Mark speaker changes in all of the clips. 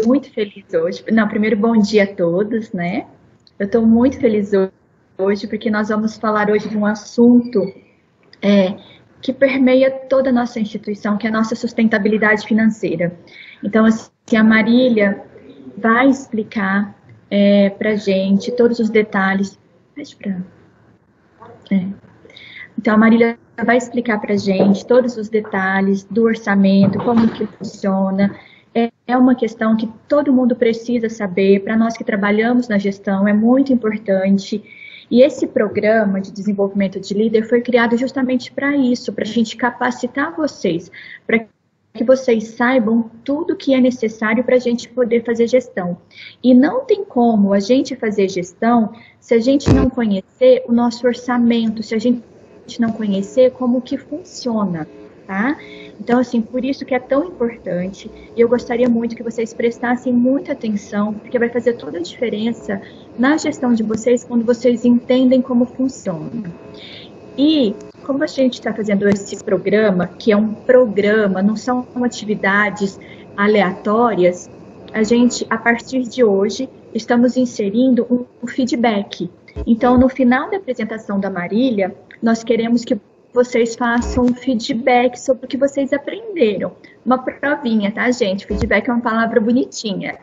Speaker 1: Muito feliz hoje. Não, primeiro, bom dia a todos, né? Eu estou muito feliz hoje porque nós vamos falar hoje de um assunto que permeia toda a nossa instituição, que é a nossa sustentabilidade financeira. Então, assim, a Marília vai explicar para a gente todos os detalhes. Então, a Marília vai explicar para a gente todos os detalhes do orçamento, como que funciona. É uma questão que todo mundo precisa saber, para nós que trabalhamos na gestão, é muito importante. E esse programa de desenvolvimento de líder foi criado justamente para isso, para a gente capacitar vocês, para que vocês saibam tudo que é necessário para a gente poder fazer gestão. E não tem como a gente fazer gestão se a gente não conhecer o nosso orçamento, se a gente não conhecer como que funciona, tá? Então, assim, por isso que é tão importante, e eu gostaria muito que vocês prestassem muita atenção, porque vai fazer toda a diferença na gestão de vocês quando vocês entendem como funciona. E como a gente está fazendo esse programa, que é um programa, não são atividades aleatórias, a gente, a partir de hoje, estamos inserindo um feedback. Então, no final da apresentação da Marília, nós queremos que vocês façam um feedback sobre o que vocês aprenderam. Uma provinha, tá, gente? Feedback é uma palavra bonitinha.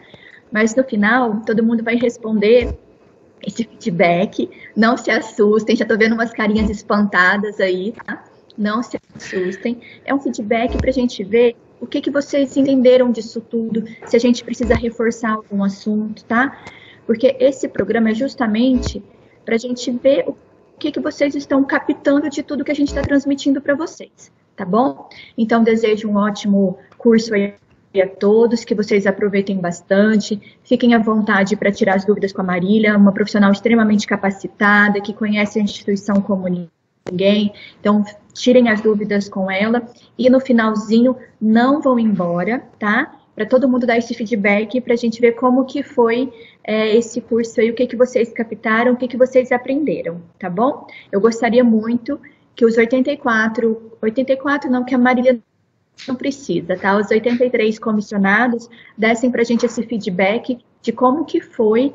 Speaker 1: Mas no final, todo mundo vai responder esse feedback. Não se assustem, já tô vendo umas carinhas espantadas aí, tá? Não se assustem. É um feedback para a gente ver o que vocês entenderam disso tudo, se a gente precisa reforçar algum assunto, tá? Porque esse programa é justamente para a gente ver o que vocês estão captando de tudo que a gente está transmitindo para vocês, tá bom? Então, desejo um ótimo curso aí a todos, que vocês aproveitem bastante, fiquem à vontade para tirar as dúvidas com a Marília, uma profissional extremamente capacitada, que conhece a instituição como ninguém, então tirem as dúvidas com ela, e no finalzinho não vão embora, tá? Para todo mundo dar esse feedback, para a gente ver como que foi esse curso aí, o que vocês captaram, o que vocês aprenderam, tá bom? Eu gostaria muito que os 84 não, que a Marília não precisa, tá? Os 83 comissionados dessem para a gente esse feedback de como que foi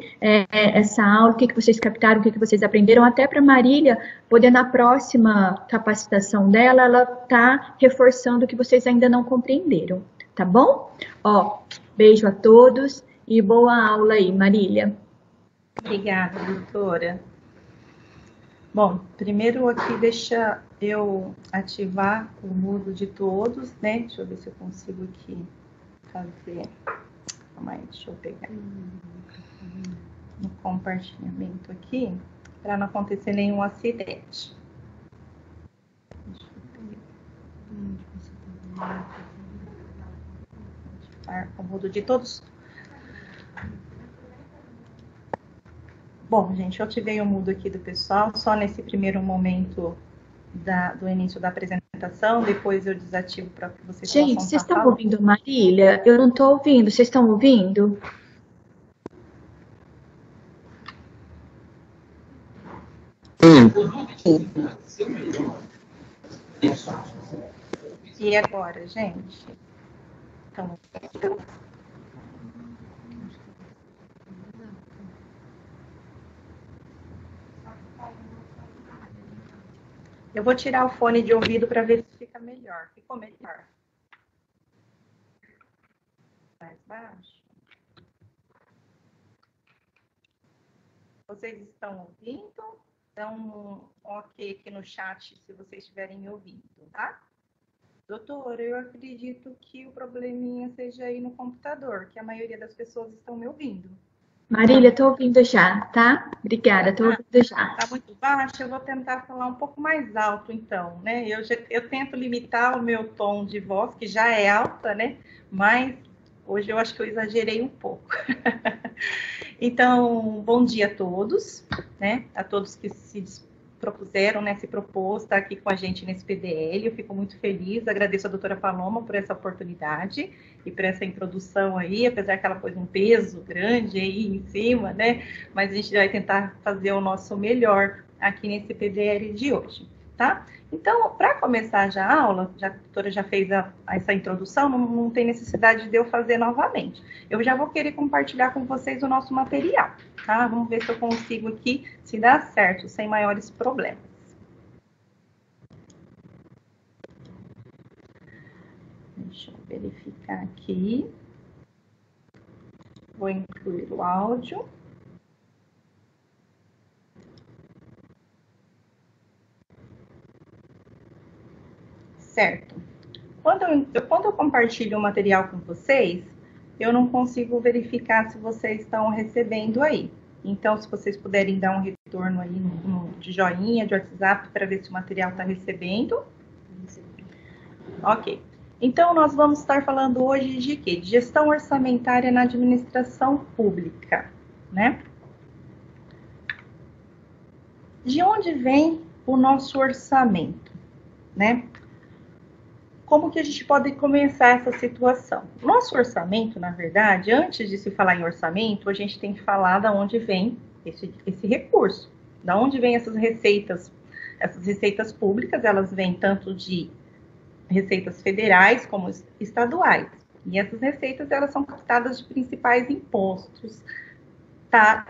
Speaker 1: essa aula, o que vocês captaram, o que vocês aprenderam, até para a Marília poder, na próxima capacitação dela, ela tá reforçando o que vocês ainda não compreenderam, tá bom? Ó, beijo a todos e boa aula aí, Marília.
Speaker 2: Obrigada, doutora. Bom, primeiro aqui deixa eu ativar o mudo de todos, né? Deixa eu ver se eu consigo aqui fazer. Calma aí, deixa eu pegar no compartilhamento aqui, para não acontecer nenhum acidente. Deixa eu ativar o mudo de todos. Bom, gente, eu ativei o mudo aqui do pessoal, só nesse primeiro momento do início da apresentação, depois eu desativo para que vocês possam
Speaker 1: Gente, vocês estão ouvindo Marília? Eu não estou ouvindo, vocês estão ouvindo?
Speaker 2: E agora, gente? Então, eu vou tirar o fone de ouvido para ver se fica melhor. Ficou melhor? Mais baixo? Vocês estão ouvindo? Então, ok aqui no chat se vocês estiverem me ouvindo, tá? Doutora, eu acredito que o probleminha seja aí no computador, que a maioria das pessoas estão me ouvindo.
Speaker 1: Marília, estou ouvindo já, tá? Obrigada, estou ouvindo já.
Speaker 2: Está muito baixo, eu vou tentar falar um pouco mais alto, então, né? Eu tento limitar o meu tom de voz, que já é alta, né? Mas hoje eu acho que eu exagerei um pouco. Então, bom dia a todos, né? A todos que se propuseram, né? Se propôs estar aqui com a gente nesse PDL. Eu fico muito feliz, agradeço a doutora Paloma por essa oportunidade e por essa introdução aí, apesar que ela pôs um peso grande aí em cima, né? Mas a gente vai tentar fazer o nosso melhor aqui nesse PDL de hoje. tá? Então, para começar já a aula, já a doutora já fez essa introdução, não tem necessidade de eu fazer novamente. Eu já vou querer compartilhar com vocês o nosso material, tá? Vamos ver se eu consigo aqui, se dá certo, sem maiores problemas. Deixa eu verificar aqui. Vou incluir o áudio. Certo. Quando eu compartilho o material com vocês, eu não consigo verificar se vocês estão recebendo aí. Então, se vocês puderem dar um retorno aí de joinha, de WhatsApp, para ver se o material está recebendo. Ok. Então, nós vamos estar falando hoje de quê? De gestão orçamentária na administração pública, né? De onde vem o nosso orçamento, né? Como que a gente pode começar essa situação? Nosso orçamento, na verdade, antes de se falar em orçamento, a gente tem que falar de onde vem esse recurso. Da onde vem essas receitas? Essas receitas públicas, elas vêm tanto de receitas federais como estaduais. E essas receitas, elas são captadas de principais impostos. Tá?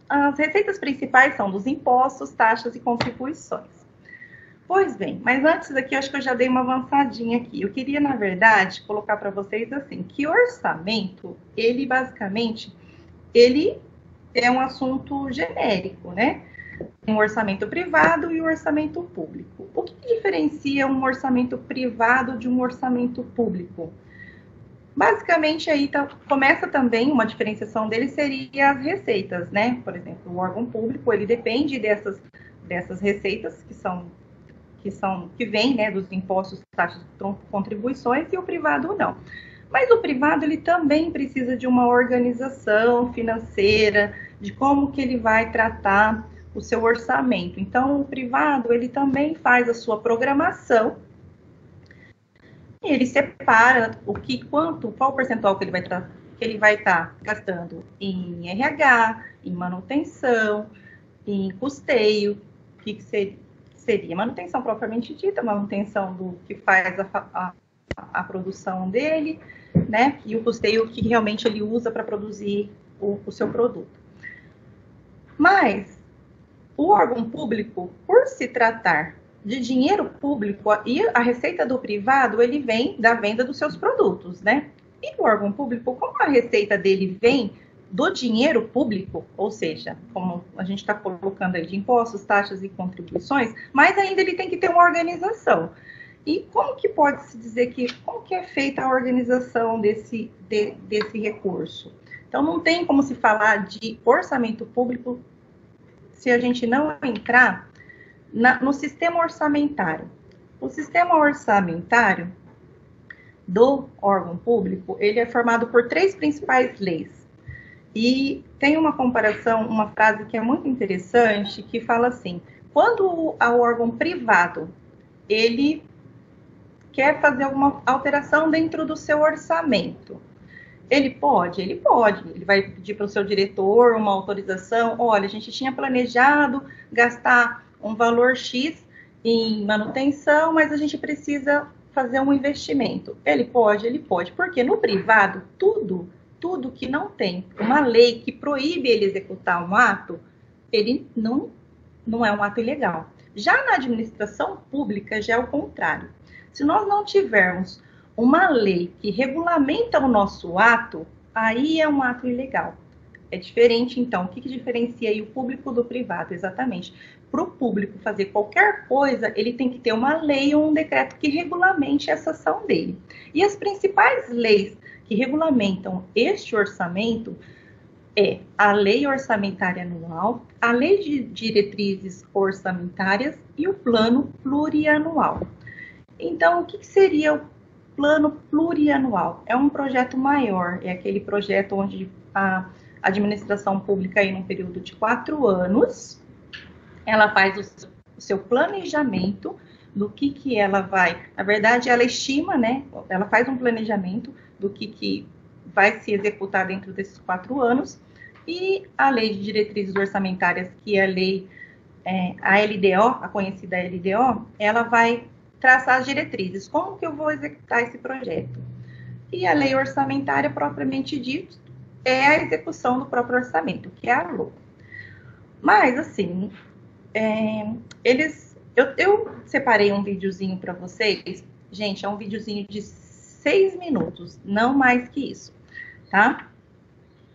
Speaker 2: As receitas principais são dos impostos, taxas e contribuições. Pois bem, mas antes aqui, eu acho que eu já dei uma avançadinha aqui. Eu queria, na verdade, colocar para vocês assim, que orçamento, ele basicamente, ele é um assunto genérico, né? Tem o orçamento privado e o orçamento público. O que diferencia um orçamento privado de um orçamento público? Basicamente, aí começa também, uma diferenciação dele seria as receitas, né? Por exemplo, o órgão público, ele depende dessas receitas que vêm, né, dos impostos, taxas, contribuições, e o privado não. Mas o privado, ele também precisa de uma organização financeira, de como que ele vai tratar o seu orçamento. Então, o privado, ele também faz a sua programação, e ele separa qual percentual que ele vai estar gastando em RH, em manutenção, em custeio, que seria manutenção propriamente dita, manutenção do que faz a produção dele, né? E o custeio que realmente ele usa para produzir o seu produto. Mas o órgão público, por se tratar de dinheiro público, e a receita do privado, ele vem da venda dos seus produtos, né? E o órgão público, como a receita dele vem do dinheiro público, ou seja, como a gente está colocando aí de impostos, taxas e contribuições, mas ainda ele tem que ter uma organização. E como que pode se dizer como que é feita a organização desse recurso? Então, não tem como se falar de orçamento público se a gente não entrar no sistema orçamentário. O sistema orçamentário do órgão público, ele é formado por 3 principais leis. E tem uma comparação, uma frase que é muito interessante, que fala assim, quando o órgão privado, ele quer fazer alguma alteração dentro do seu orçamento, ele pode, ele vai pedir para o seu diretor uma autorização, olha, a gente tinha planejado gastar um valor X em manutenção, mas a gente precisa fazer um investimento. Ele pode, porque no privado, tudo que não tem uma lei que proíbe ele executar um ato, ele não é um ato ilegal. Já na administração pública, já é o contrário. Se nós não tivermos uma lei que regulamenta o nosso ato, aí é um ato ilegal. É diferente, então, o que diferencia aí o público do privado? Exatamente. Para o público fazer qualquer coisa, ele tem que ter uma lei ou um decreto que regulamente essa ação dele. E as principais leis que regulamentam este orçamento é a Lei Orçamentária Anual, a Lei de Diretrizes Orçamentárias e o Plano Plurianual. Então, o que seria o Plano Plurianual? É um projeto maior, é aquele projeto onde a administração pública, aí, num período de 4 anos, ela faz o seu planejamento do que ela vai... Na verdade, ela estima, né? Ela faz um planejamento do que vai se executar dentro desses 4 anos, e a Lei de Diretrizes Orçamentárias, que é a lei a LDO, a conhecida LDO, ela vai traçar as diretrizes. Como que eu vou executar esse projeto? E a lei orçamentária, propriamente dita, é a execução do próprio orçamento, que é a LOA. Mas, assim, eu separei um videozinho para vocês. Gente, é um videozinho de 6 minutos, não mais que isso, tá?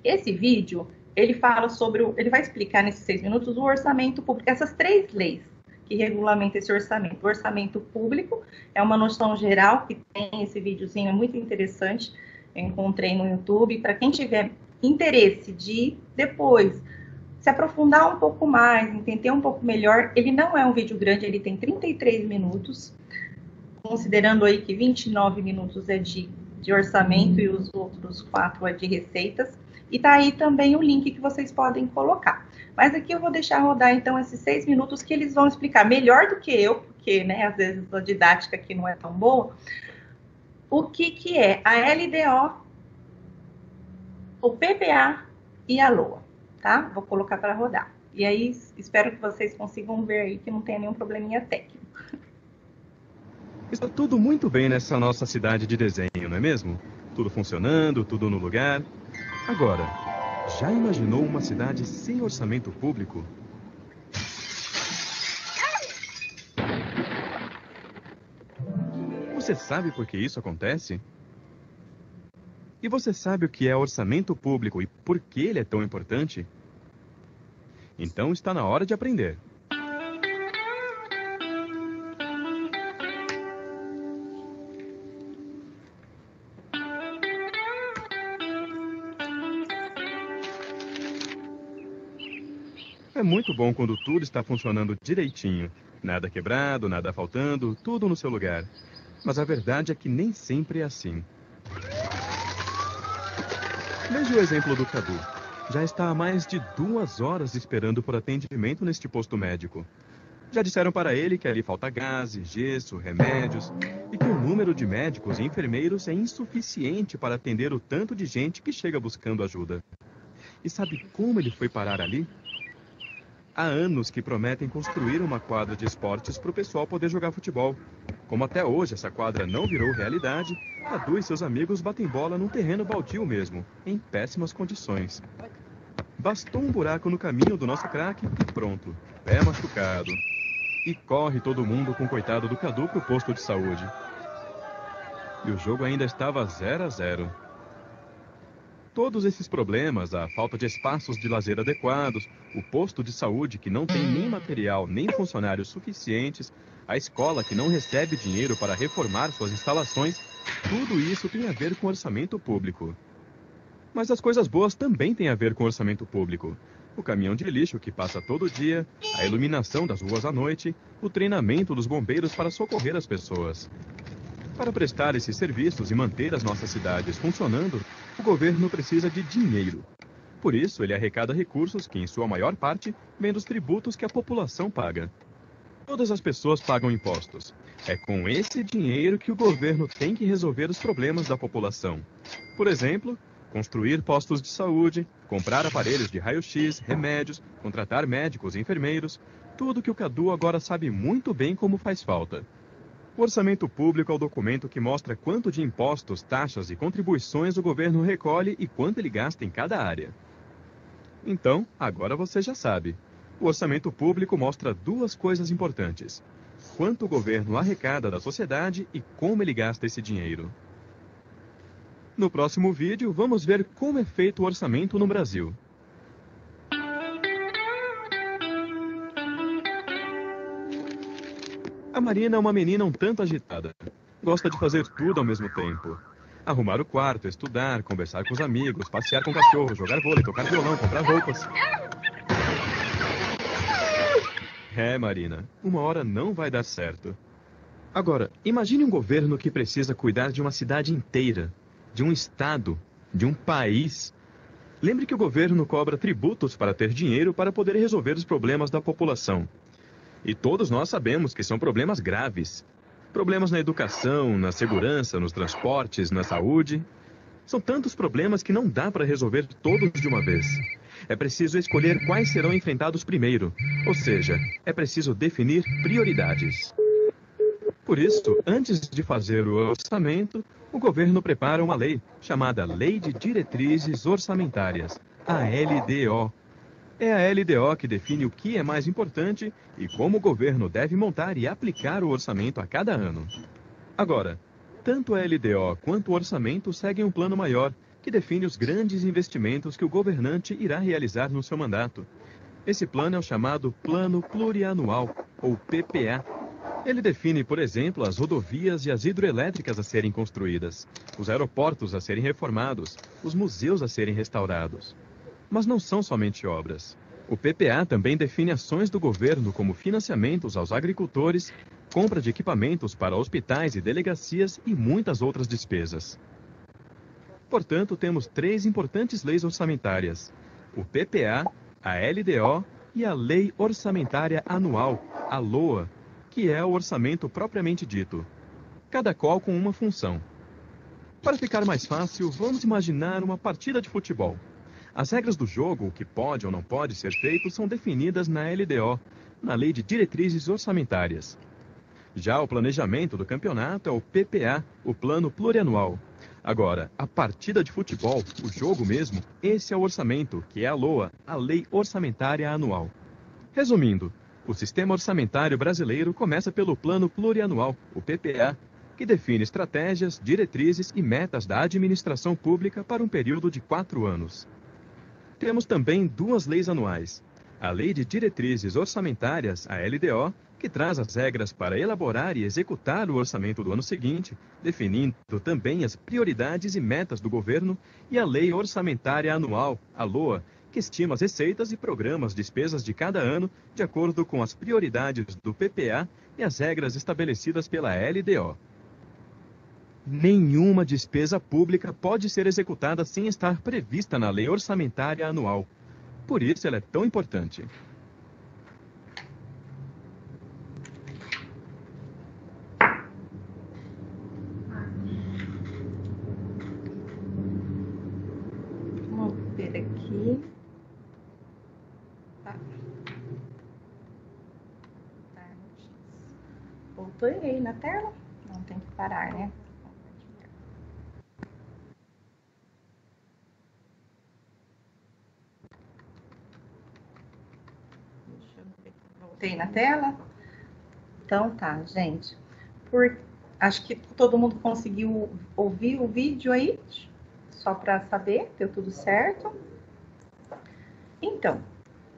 Speaker 2: Esse vídeo, ele fala sobre, ele vai explicar nesses 6 minutos o orçamento público, essas 3 leis que regulamentam esse orçamento. O orçamento público é uma noção geral que tem esse videozinho, é muito interessante, eu encontrei no YouTube. Para quem tiver interesse de depois se aprofundar um pouco mais, entender um pouco melhor, ele não é um vídeo grande, ele tem 33 minutos, considerando aí que 29 minutos é de orçamento e os outros 4 é de receitas. E tá aí também o link que vocês podem colocar. Mas aqui eu vou deixar rodar, então, esses 6 minutos que eles vão explicar melhor do que eu, porque, né, às vezes a didática aqui não é tão boa, o que é a LDO, o PPA e a LOA, tá? Vou colocar para rodar. E aí, espero que vocês consigam ver aí que não tenha nenhum probleminha técnico.
Speaker 3: Está tudo muito bem nessa nossa cidade de desenho, não é mesmo? Tudo funcionando, tudo no lugar. Agora, já imaginou uma cidade sem orçamento público? Você sabe por que isso acontece? E você sabe o que é orçamento público e por que ele é tão importante? Então está na hora de aprender. É muito bom quando tudo está funcionando direitinho. Nada quebrado, nada faltando, tudo no seu lugar. Mas a verdade é que nem sempre é assim. Veja o exemplo do Cadu. Já está há mais de 2 horas esperando por atendimento neste posto médico. Já disseram para ele que ali falta gás, gesso, remédios e que o número de médicos e enfermeiros é insuficiente para atender o tanto de gente que chega buscando ajuda. E sabe como ele foi parar ali? Há anos que prometem construir uma quadra de esportes para o pessoal poder jogar futebol. Como até hoje essa quadra não virou realidade, Cadu e seus amigos batem bola num terreno baldio mesmo, em péssimas condições. Bastou um buraco no caminho do nosso craque e pronto, pé machucado. E corre todo mundo com o coitado do Cadu pro posto de saúde. E o jogo ainda estava 0-0. Todos esses problemas, a falta de espaços de lazer adequados, o posto de saúde que não tem nem material nem funcionários suficientes, a escola que não recebe dinheiro para reformar suas instalações, tudo isso tem a ver com orçamento público. Mas as coisas boas também têm a ver com orçamento público. O caminhão de lixo que passa todo dia, a iluminação das ruas à noite, o treinamento dos bombeiros para socorrer as pessoas. Para prestar esses serviços e manter as nossas cidades funcionando, o governo precisa de dinheiro. Por isso, ele arrecada recursos que, em sua maior parte, vêm dos tributos que a população paga. Todas as pessoas pagam impostos. É com esse dinheiro que o governo tem que resolver os problemas da população. Por exemplo, construir postos de saúde, comprar aparelhos de raio-x, remédios, contratar médicos e enfermeiros, tudo que o Cadu agora sabe muito bem como faz falta. O orçamento público é o documento que mostra quanto de impostos, taxas e contribuições o governo recolhe e quanto ele gasta em cada área. Então, agora você já sabe. O orçamento público mostra 2 coisas importantes: quanto o governo arrecada da sociedade e como ele gasta esse dinheiro. No próximo vídeo, vamos ver como é feito o orçamento no Brasil. A Marina é uma menina um tanto agitada. Gosta de fazer tudo ao mesmo tempo. Arrumar o quarto, estudar, conversar com os amigos, passear com o cachorro, jogar vôlei, tocar violão, comprar roupas. É, Marina, uma hora não vai dar certo. Agora, imagine um governo que precisa cuidar de uma cidade inteira, de um estado, de um país. Lembre que o governo cobra tributos para ter dinheiro para poder resolver os problemas da população. E todos nós sabemos que são problemas graves. Problemas na educação, na segurança, nos transportes, na saúde. São tantos problemas que não dá para resolver todos de uma vez. É preciso escolher quais serão enfrentados primeiro, ou seja, é preciso definir prioridades. Por isso, antes de fazer o orçamento, o governo prepara uma lei, chamada Lei de Diretrizes Orçamentárias, a LDO. É a LDO que define o que é mais importante e como o governo deve montar e aplicar o orçamento a cada ano. Agora, tanto a LDO quanto o orçamento seguem um plano maior, que define os grandes investimentos que o governante irá realizar no seu mandato. Esse plano é o chamado Plano Plurianual, ou PPA. Ele define, por exemplo, as rodovias e as hidroelétricas a serem construídas, os aeroportos a serem reformados, os museus a serem restaurados. Mas não são somente obras. O PPA também define ações do governo como financiamentos aos agricultores, compra de equipamentos para hospitais e delegacias e muitas outras despesas. Portanto, temos 3 importantes leis orçamentárias: o PPA, a LDO e a Lei Orçamentária Anual, a LOA, que é o orçamento propriamente dito, cada qual com uma função. Para ficar mais fácil, vamos imaginar uma partida de futebol. As regras do jogo, o que pode ou não pode ser feito, são definidas na LDO, na Lei de Diretrizes Orçamentárias. Já o planejamento do campeonato é o PPA, o Plano Plurianual. Agora, a partida de futebol, o jogo mesmo, esse é o orçamento, que é a LOA, a Lei Orçamentária Anual. Resumindo, o sistema orçamentário brasileiro começa pelo Plano Plurianual, o PPA, que define estratégias, diretrizes e metas da administração pública para um período de 4 anos. Temos também 2 leis anuais. A Lei de Diretrizes Orçamentárias, a LDO, que traz as regras para elaborar e executar o orçamento do ano seguinte, definindo também as prioridades e metas do governo, e a Lei Orçamentária Anual, a LOA, que estima as receitas e programa as despesas de cada ano de acordo com as prioridades do PPA e as regras estabelecidas pela LDO. Nenhuma despesa pública pode ser executada sem estar prevista na Lei Orçamentária Anual. Por isso ela é tão importante.
Speaker 2: Vamos ver aqui. Tá. Voltou aí na tela? Não tem que parar, né? Deixa eu ver. Voltei na tela? Então tá, gente. Acho que todo mundo conseguiu ouvir o vídeo aí, só para saber, deu tudo certo. Então,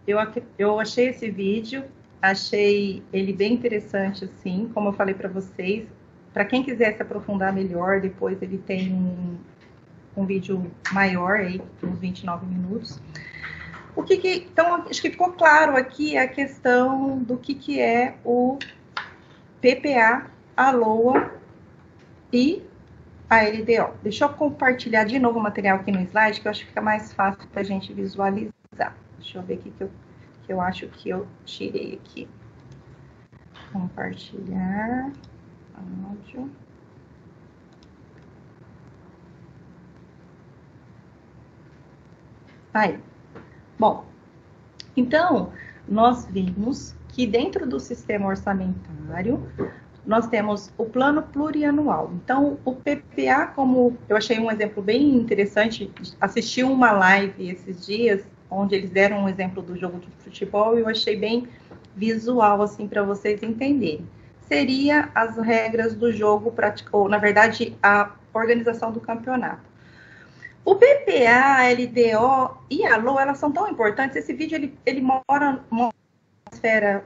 Speaker 2: eu achei esse vídeo, achei ele bem interessante, assim, como eu falei para vocês. Para quem quiser se aprofundar melhor, depois ele tem um vídeo maior aí, uns 29 minutos. Então, acho que ficou claro aqui a questão do que é o PPA, a LOA e a LDO. Deixa eu compartilhar de novo o material aqui no slide, que eu acho que fica mais fácil para a gente visualizar. Deixa eu ver o que eu acho que eu tirei aqui. Compartilhar. Áudio. Aí. Bom, então, nós vimos que dentro do sistema orçamentário, nós temos o plano plurianual. Então, o PPA, como eu achei um exemplo bem interessante, assisti uma live esses dias, onde eles deram um exemplo do jogo de futebol, e eu achei bem visual, assim, para vocês entenderem. Seria as regras do jogo, ou, na verdade, a organização do campeonato. O PPA, a LDO e a LOA, elas são tão importantes. Esse vídeo, ele mora numa esfera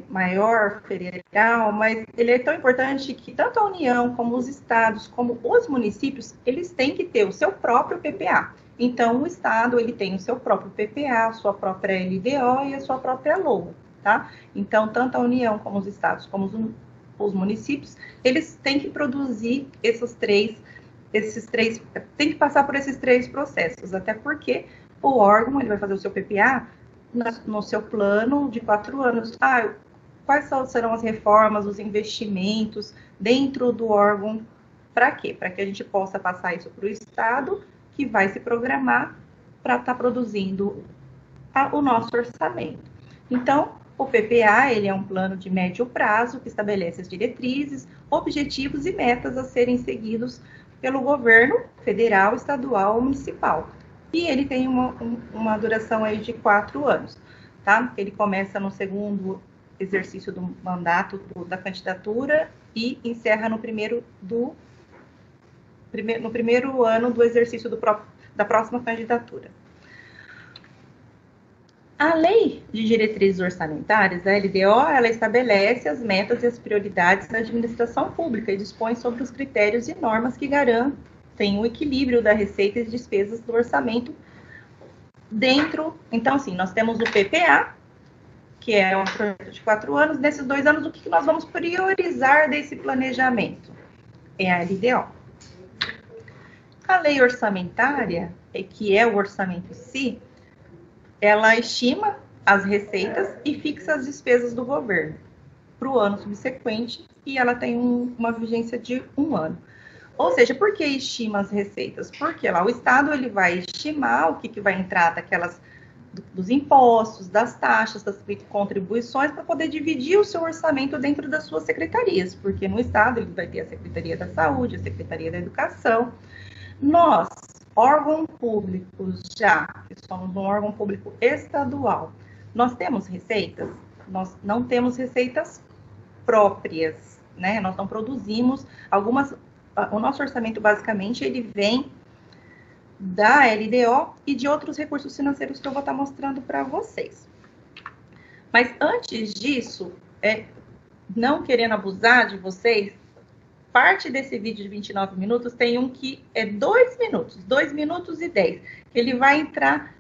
Speaker 2: maior, federal, mas ele é tão importante que tanto a União, como os estados, como os municípios, eles têm que ter o seu próprio PPA. Então, o estado, ele tem o seu próprio PPA, a sua própria LDO e a sua própria LOA, tá? Então, tanto a União, como os estados, como os municípios, eles têm que produzir esses três, tem que passar por esses 3 processos, até porque o órgão, ele vai fazer o seu PPA no seu plano de 4 anos. Quais serão as reformas, os investimentos dentro do órgão? Para quê? Para que a gente possa passar isso para o Estado, que vai se programar para estar produzindo o nosso orçamento. Então, o PPA, ele é um plano de médio prazo que estabelece as diretrizes, objetivos e metas a serem seguidos pelo governo federal, estadual ou municipal. E ele tem uma duração aí de 4 anos, tá? Ele começa no segundo exercício do mandato da candidatura e encerra no primeiro ano do exercício da próxima candidatura. A Lei de Diretrizes Orçamentárias, a LDO, ela estabelece as metas e as prioridades da administração pública e dispõe sobre os critérios e normas que garantem o equilíbrio da receita e despesas do orçamento dentro. Então, assim, nós temos o PPA, que é um projeto de 4 anos. Nesses 2 anos, o que nós vamos priorizar desse planejamento? É a LDO. A lei orçamentária, que é o orçamento em si, ela estima as receitas e fixa as despesas do governo para o ano subsequente, e ela tem uma vigência de 1 ano. Ou seja, por que estima as receitas? Porque lá o Estado ele vai estimar o que vai entrar dos impostos, das taxas, das contribuições, para poder dividir o seu orçamento dentro das suas secretarias, porque no Estado ele vai ter a Secretaria da Saúde, a Secretaria da Educação. Nós, órgão público já, que somos um órgão público estadual, nós temos receitas? Nós não temos receitas próprias, né? Nós não produzimos algumas. O nosso orçamento, basicamente, ele vem da LDO e de outros recursos financeiros que eu vou estar mostrando para vocês. Mas antes disso, não querendo abusar de vocês, parte desse vídeo de 29 minutos tem um que é 2 minutos, 2 minutos e 10. Ele vai entrar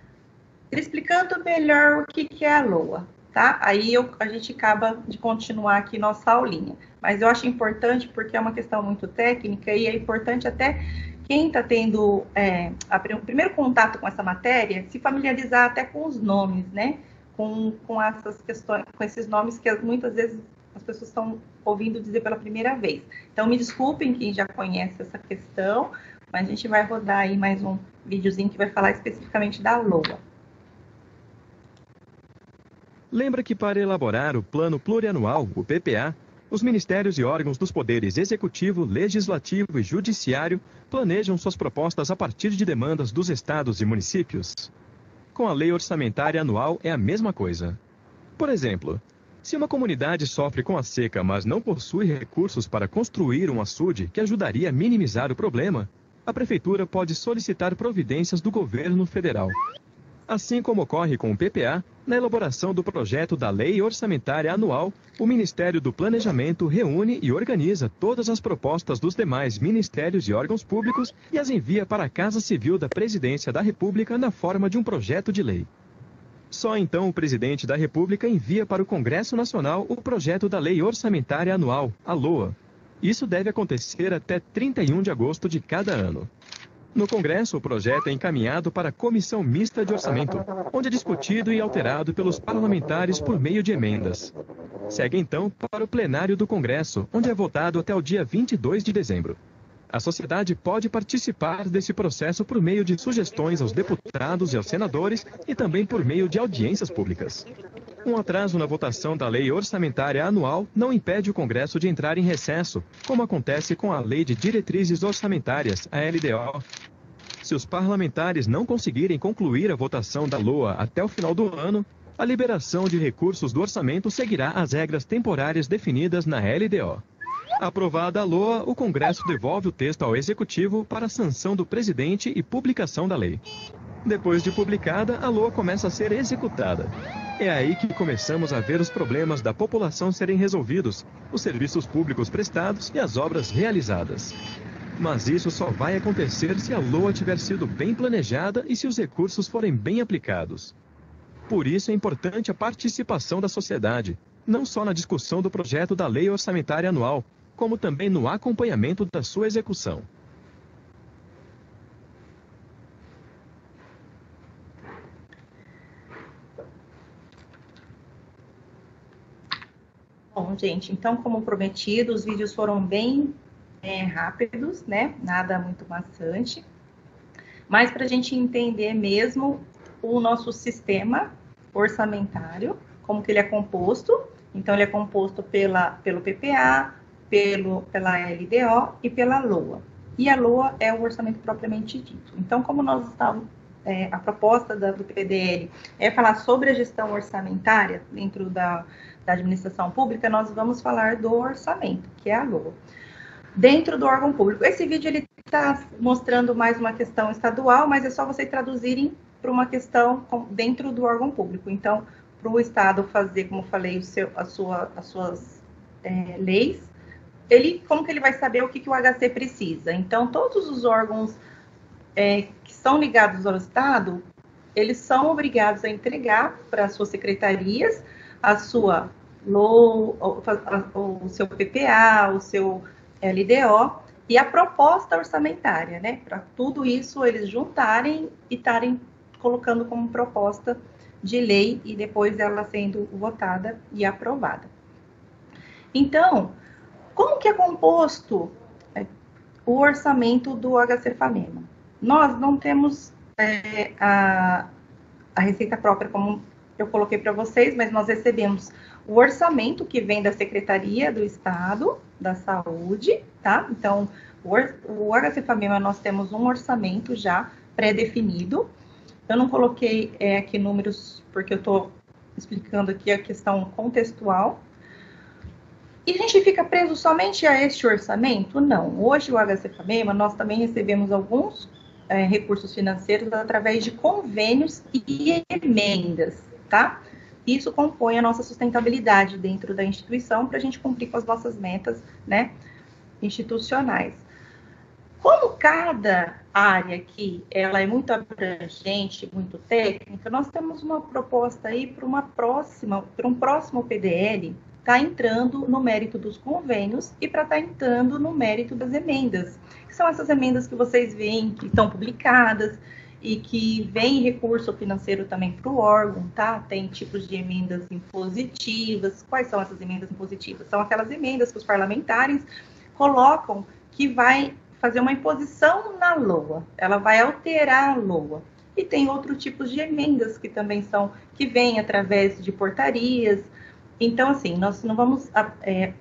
Speaker 2: explicando melhor o que é a LOA, tá? Aí a gente acaba de continuar aqui nossa aulinha. Mas eu acho importante porque é uma questão muito técnica e é importante até quem está tendo o primeiro contato com essa matéria se familiarizar até com os nomes, né? Com essas questões, com esses nomes que muitas vezes as pessoas estão ouvindo dizer pela primeira vez. Então, me desculpem quem já conhece essa questão, mas a gente vai rodar aí mais um videozinho que vai falar especificamente da LOA.
Speaker 3: Lembra que para elaborar o Plano Plurianual, o PPA, os ministérios e órgãos dos poderes Executivo, Legislativo e Judiciário planejam suas propostas a partir de demandas dos estados e municípios? Com a Lei Orçamentária Anual é a mesma coisa. Por exemplo, se uma comunidade sofre com a seca, mas não possui recursos para construir um açude que ajudaria a minimizar o problema, a Prefeitura pode solicitar providências do governo federal. Assim como ocorre com o PPA, na elaboração do projeto da Lei Orçamentária Anual, o Ministério do Planejamento reúne e organiza todas as propostas dos demais ministérios e órgãos públicos e as envia para a Casa Civil da Presidência da República na forma de um projeto de lei. Só então o Presidente da República envia para o Congresso Nacional o projeto da Lei Orçamentária Anual, a LOA. Isso deve acontecer até 31 de agosto de cada ano. No Congresso, o projeto é encaminhado para a Comissão Mista de Orçamento, onde é discutido e alterado pelos parlamentares por meio de emendas. Segue então para o plenário do Congresso, onde é votado até o dia 22 de dezembro. A sociedade pode participar desse processo por meio de sugestões aos deputados e aos senadores e também por meio de audiências públicas. Um atraso na votação da Lei Orçamentária Anual não impede o Congresso de entrar em recesso, como acontece com a Lei de Diretrizes Orçamentárias, a LDO. Se os parlamentares não conseguirem concluir a votação da LOA até o final do ano, a liberação de recursos do orçamento seguirá as regras temporárias definidas na LDO. Aprovada a LOA, o Congresso devolve o texto ao Executivo para a sanção do presidente e publicação da lei. Depois de publicada, a LOA começa a ser executada. É aí que começamos a ver os problemas da população serem resolvidos, os serviços públicos prestados e as obras realizadas. Mas isso só vai acontecer se a LOA tiver sido bem planejada e se os recursos forem bem aplicados. Por isso é importante a participação da sociedade, não só na discussão do projeto da Lei Orçamentária Anual, como também no acompanhamento da sua execução.
Speaker 2: Bom, gente, então, como prometido, os vídeos foram bem rápidos, né? Nada muito maçante. Mas para a gente entender mesmo o nosso sistema, orçamentário, como que ele é composto. Então, ele é composto pelo PPA, pela LDO e pela LOA. E a LOA é o orçamento propriamente dito. Então, como nós estamos, a proposta do PDL é falar sobre a gestão orçamentária dentro da administração pública, nós vamos falar do orçamento, que é a LOA. Dentro do órgão público. Esse vídeo ele está mostrando mais uma questão estadual, mas é só vocês traduzirem para uma questão dentro do órgão público. Então, para o Estado fazer, como eu falei, as suas leis, como que ele vai saber o que o HC precisa? Então, todos os órgãos que são ligados ao Estado, eles são obrigados a entregar para as suas secretarias a sua LOA, o seu PPA, o seu LDO e a proposta orçamentária, né? Para tudo isso eles juntarem e estarem colocando como proposta de lei e depois ela sendo votada e aprovada. Então, como que é composto o orçamento do HC-FAMEMA? Nós não temos a receita própria, como eu coloquei para vocês, mas nós recebemos o orçamento que vem da Secretaria do Estado da Saúde, tá? Então, o HC-FAMEMA, nós temos um orçamento já pré-definido. Eu não coloquei aqui números, porque eu estou explicando aqui a questão contextual. E a gente fica preso somente a este orçamento? Não. Hoje, o HC-FAMEMA, nós também recebemos alguns recursos financeiros através de convênios e emendas, tá? Isso compõe a nossa sustentabilidade dentro da instituição para a gente cumprir com as nossas metas, né, institucionais. Como cada área aqui, ela é muito abrangente, muito técnica, nós temos uma proposta aí para um próximo PDL tá entrando no mérito dos convênios e para estar entrando no mérito das emendas, que são essas emendas que vocês veem, que estão publicadas, e que vem recurso financeiro também para o órgão, tá? Tem tipos de emendas impositivas. Quais são essas emendas impositivas? São aquelas emendas que os parlamentares colocam que vai fazer uma imposição na LOA. Ela vai alterar a LOA. E tem outros tipos de emendas que também que vêm através de portarias. Então, assim, nós não vamos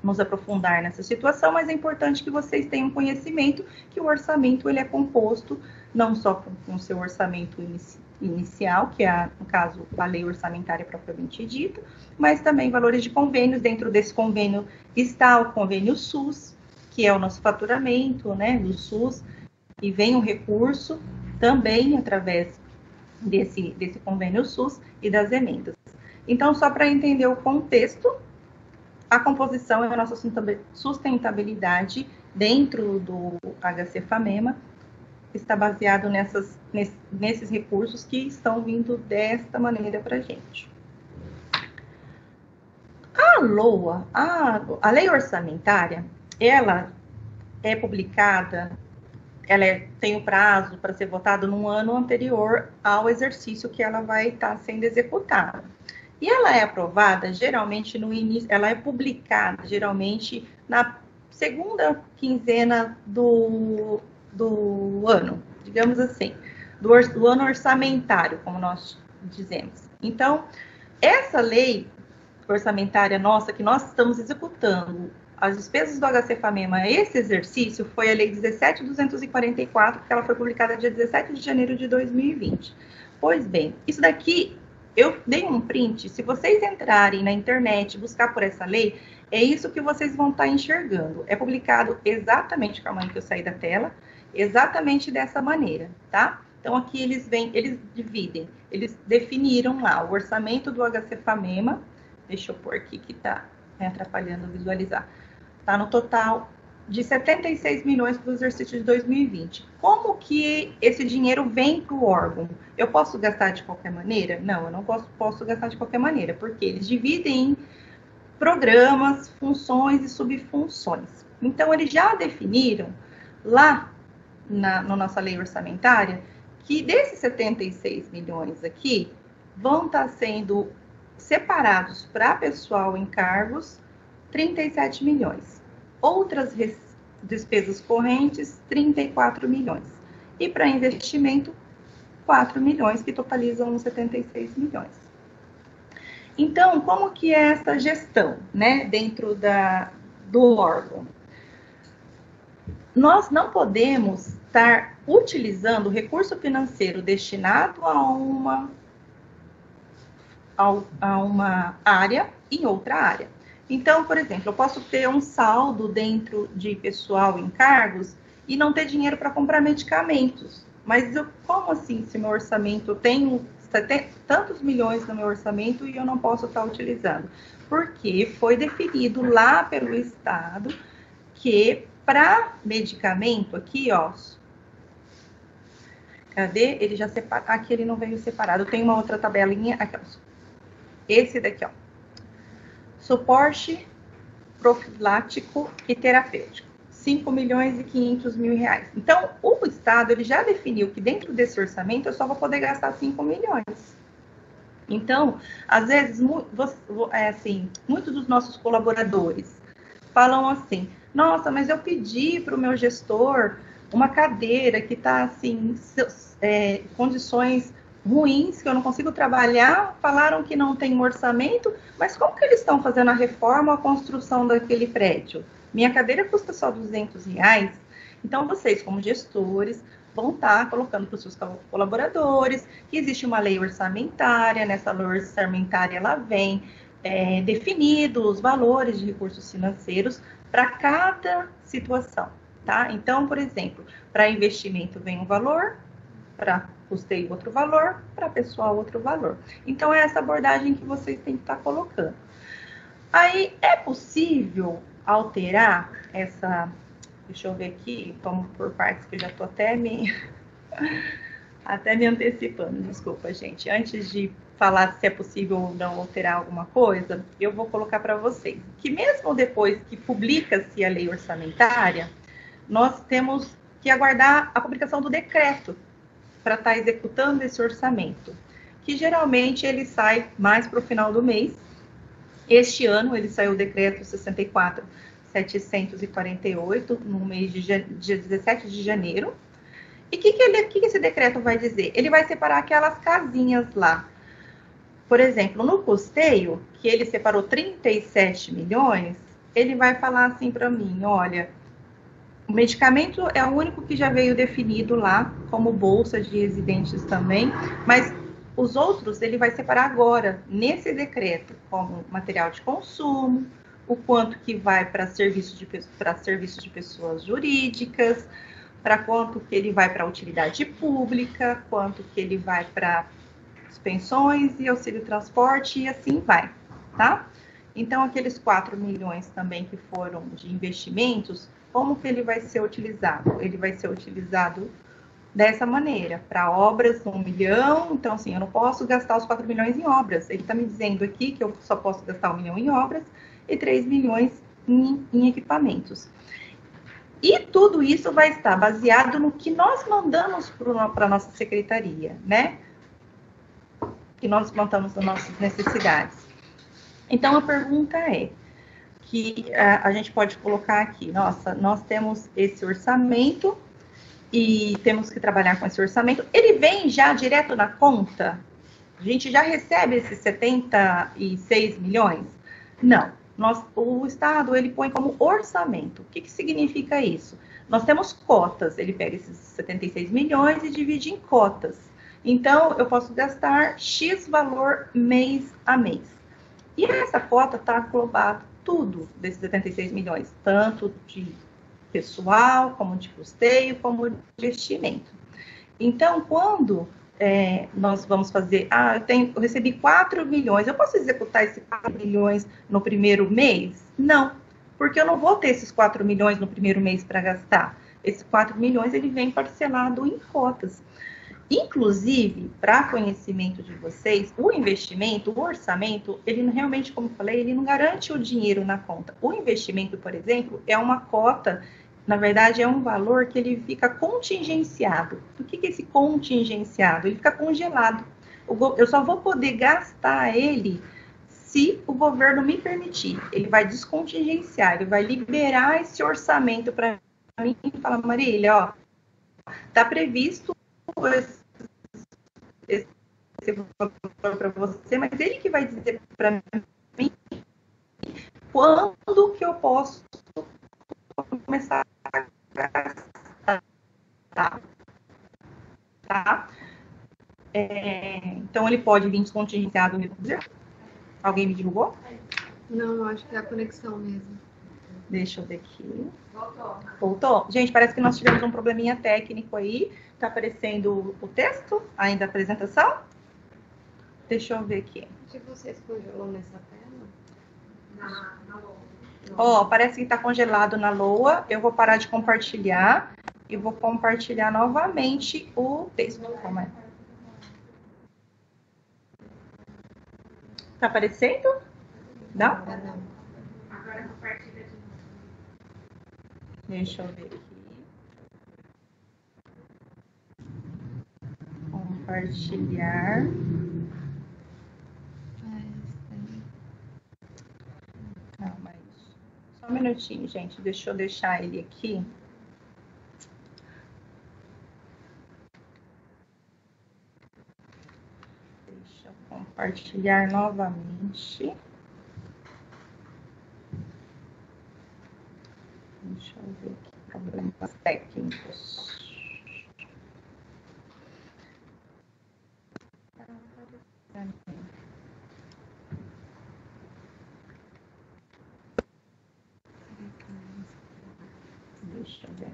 Speaker 2: nos aprofundar nessa situação, mas é importante que vocês tenham conhecimento que o orçamento ele é composto não só com o seu orçamento inicial, que é, no caso, a lei orçamentária propriamente dita, mas também valores de convênios. Dentro desse convênio está o convênio SUS, que é o nosso faturamento, né, do SUS, e vem o recurso também através desse convênio SUS e das emendas. Então, só para entender o contexto, a composição é a nossa sustentabilidade dentro do HC-FAMEMA, está baseado nesses recursos que estão vindo desta maneira para a gente. A LOA, a lei orçamentária, ela é publicada, tem o prazo para ser votada no ano anterior ao exercício que ela vai estar sendo executada. E ela é aprovada, geralmente, no início, ela é publicada, geralmente, na segunda quinzena do ano, digamos assim, do ano orçamentário, como nós dizemos. Então, essa lei orçamentária nossa, que nós estamos executando as despesas do HC-FAMEMA, esse exercício foi a Lei 17.244, que ela foi publicada dia 17 de janeiro de 2020. Pois bem, isso daqui, eu dei um print, se vocês entrarem na internet e buscar por essa lei, é isso que vocês vão estar enxergando. É publicado exatamente, calma aí que eu saí da tela, exatamente dessa maneira, tá? Então, aqui eles dividem, eles definiram lá o orçamento do HC-FAMEMA, deixa eu pôr aqui que tá me atrapalhando visualizar, tá no total de 76 milhões para o exercício de 2020. Como que esse dinheiro vem para o órgão? Eu posso gastar de qualquer maneira? Não, eu não posso gastar de qualquer maneira, porque eles dividem em programas, funções e subfunções. Então, eles já definiram lá na nossa lei orçamentária que desses 76 milhões aqui vão estar sendo separados para pessoal em cargos 37 milhões. Outras despesas correntes, 34 milhões. E para investimento, 4 milhões, que totalizam 76 milhões. Então, como que é essa gestão, né, dentro do órgão? Nós não podemos estar utilizando o recurso financeiro destinado a uma área em outra área. Então, por exemplo, eu posso ter um saldo dentro de pessoal em cargos e não ter dinheiro para comprar medicamentos. Mas como assim, se meu orçamento tem tantos milhões no meu orçamento e eu não posso estar utilizando? Porque foi definido lá pelo Estado que para medicamento aqui, ó, cadê? Ele já separa, aqui ele não veio separado. Tem uma outra tabelinha, aqui, ó. Esse daqui, ó. Suporte profilático e terapêutico. 5 milhões e 500 mil reais. Então, o Estado ele já definiu que dentro desse orçamento eu só vou poder gastar 5 milhões. Então, às vezes, muitos dos nossos colaboradores falam assim, nossa, mas eu pedi para o meu gestor uma cadeira que está assim, condições ruins, que eu não consigo trabalhar, falaram que não tem orçamento, mas como que eles estão fazendo a reforma ou a construção daquele prédio? Minha cadeira custa só R$200. Então, vocês, como gestores, vão estar colocando para os seus colaboradores que existe uma lei orçamentária, nessa lei orçamentária ela vem definido os valores de recursos financeiros para cada situação, tá? Então, por exemplo, para investimento vem um valor, para custeio outro valor, para pessoal outro valor. Então, é essa abordagem que vocês têm que estar colocando. Aí, é possível alterar essa... Deixa eu ver aqui, vamos por partes, que eu já estou até me antecipando, desculpa, gente. Antes de falar se é possível ou não alterar alguma coisa, eu vou colocar para vocês que mesmo depois que publica-se a lei orçamentária, nós temos que aguardar a publicação do decreto para estar executando esse orçamento, que geralmente ele sai mais para o final do mês. Este ano ele saiu o decreto 64.748, no mês de 17 de janeiro. E o que esse decreto vai dizer? Ele vai separar aquelas casinhas lá. Por exemplo, no custeio, que ele separou 37 milhões, ele vai falar assim para mim, olha, o medicamento é o único que já veio definido lá, como bolsa de residentes também, mas os outros ele vai separar agora, nesse decreto, como material de consumo, o quanto que vai para serviço de pessoas jurídicas, para quanto que ele vai para utilidade pública, quanto que ele vai para pensões e auxílio transporte e assim vai, tá? Então, aqueles 4 milhões também que foram de investimentos, como que ele vai ser utilizado? Ele vai ser utilizado dessa maneira, para obras 1 milhão, então assim, eu não posso gastar os 4 milhões em obras, ele está me dizendo aqui que eu só posso gastar 1 milhão em obras e 3 milhões em equipamentos. E tudo isso vai estar baseado no que nós mandamos para a nossa secretaria, né? Que nós montamos as nossas necessidades. Então, a pergunta é, que a gente pode colocar aqui, nossa, nós temos esse orçamento e temos que trabalhar com esse orçamento. Ele vem já direto na conta? A gente já recebe esses 76 milhões? Não. O Estado, ele põe como orçamento. O que significa isso? Nós temos cotas. Ele pega esses 76 milhões e divide em cotas. Então, eu posso gastar X valor mês a mês. E essa cota está englobada tudo desses 76 milhões, tanto de pessoal, como de custeio, como de investimento. Então, quando nós vamos fazer, eu recebi 4 milhões, eu posso executar esses 4 milhões no primeiro mês? Não, porque eu não vou ter esses 4 milhões no primeiro mês para gastar. Esses 4 milhões, ele vem parcelado em cotas. Inclusive, para conhecimento de vocês, o investimento, o orçamento, ele realmente, como eu falei, ele não garante o dinheiro na conta. O investimento, por exemplo, é uma cota, na verdade, é um valor que ele fica contingenciado. O que é esse contingenciado? Ele fica congelado. Eu só vou poder gastar ele se o governo me permitir. Ele vai descontingenciar, ele vai liberar esse orçamento para mim e falar, Marília, ó, está previsto esse esse valor para você, mas ele que vai dizer para mim quando que eu posso começar a gastar, tá? Então, ele pode vir descontingenciado. Alguém me divulgou?
Speaker 4: Não, acho que é a conexão mesmo.
Speaker 2: Deixa eu ver aqui. Voltou? Gente, parece que nós tivemos um probleminha técnico aí. Tá aparecendo o texto ainda da apresentação? Deixa eu ver aqui.
Speaker 4: Se você congelou nessa tela?
Speaker 2: Ó, parece que está congelado na LOA. Eu vou parar de compartilhar e vou compartilhar novamente o texto. Calma aí. Tá aparecendo? Não?
Speaker 4: Agora compartilha de novo.
Speaker 2: Deixa eu ver aqui. Compartilhar. Não, mas só um minutinho, gente. Deixa eu deixar ele aqui. Deixa eu compartilhar novamente. Deixa eu ver aqui. Problemas técnicos. Deixa eu ver.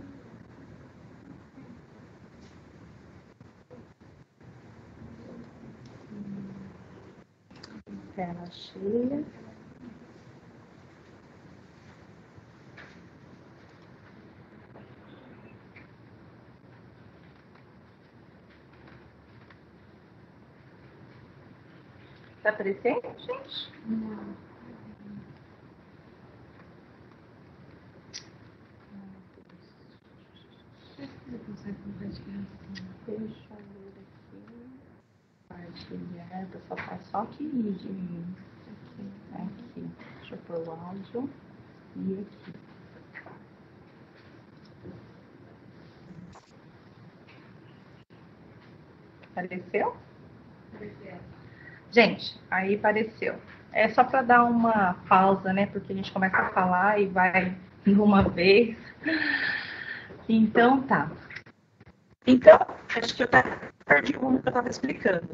Speaker 2: Tela cheia. Tá aparecendo, gente?
Speaker 4: Não. Você consegue compartilhar assim?
Speaker 2: Deixa eu ver aqui. Compartilhar. O pessoal faz só aqui, gente. Aqui. Deixa eu pôr o áudio. E aqui. Apareceu?
Speaker 4: Apareceu.
Speaker 2: Gente, aí apareceu. É só para dar uma pausa, né? Porque a gente começa a falar e vai de uma vez. Então, tá. Então, acho que eu perdi como que eu estava explicando.